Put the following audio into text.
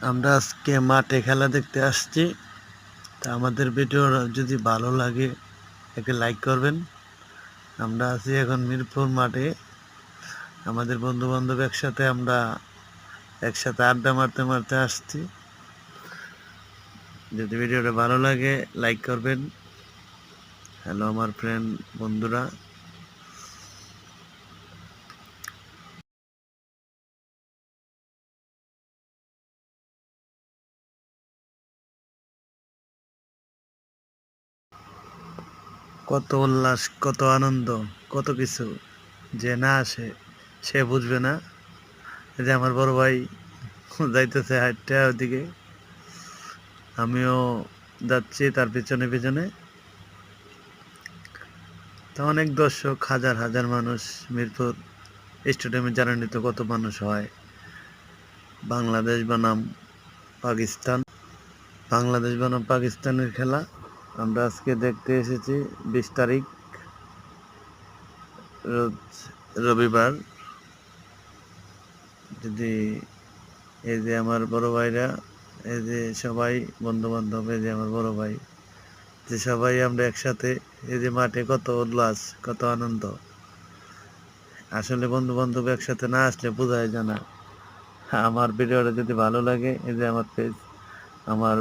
আমরা আজকে মাঠে খেলা দেখতে আসছি। তা আমাদের ভিডিও যদি ভালো লাগে একটা লাইক করবেন। আমরা আছি এখন মিরপুর মাঠে, আমাদের বন্ধু বান্ধব একসাথে আড্ডা মারতে মারতে আসছি। যদি ভিডিওটা ভালো লাগে লাইক করবেন। হ্যালো আমার ফ্রেন্ড বন্ধুরা, কত উল্লাস, কত আনন্দ, কত কিছু যে না আসে সে বুঝবে না। এই যে আমার বড় ভাই যাইতেছে হাঁটতে ওদিকে, আমিও যাচ্ছি তার পিছনে পিছনে। তা অনেক দর্শক, হাজার হাজার মানুষ মিরপুর স্টেডিয়ামে, জানেনই তো কত মানুষ হয়। বাংলাদেশ বনাম পাকিস্তান, বাংলাদেশ বনাম পাকিস্তানের খেলা আমরা আজকে দেখতে এসেছি। 20 তারিখ, রোজ রবিবার। যদি এই যে আমার বড় ভাইরা, এই যে সবাই বন্ধু বান্ধব, এই যে আমার বড় ভাই, যে সবাই আমরা একসাথে, এই যে মাঠে কত উল্লাস, কত আনন্দ। আসলে বন্ধু বান্ধব একসাথে না আসলে বোঝাই যায় না। আমার ভিডিওটা যদি ভালো লাগে, এই যে আমার পেজ, আমার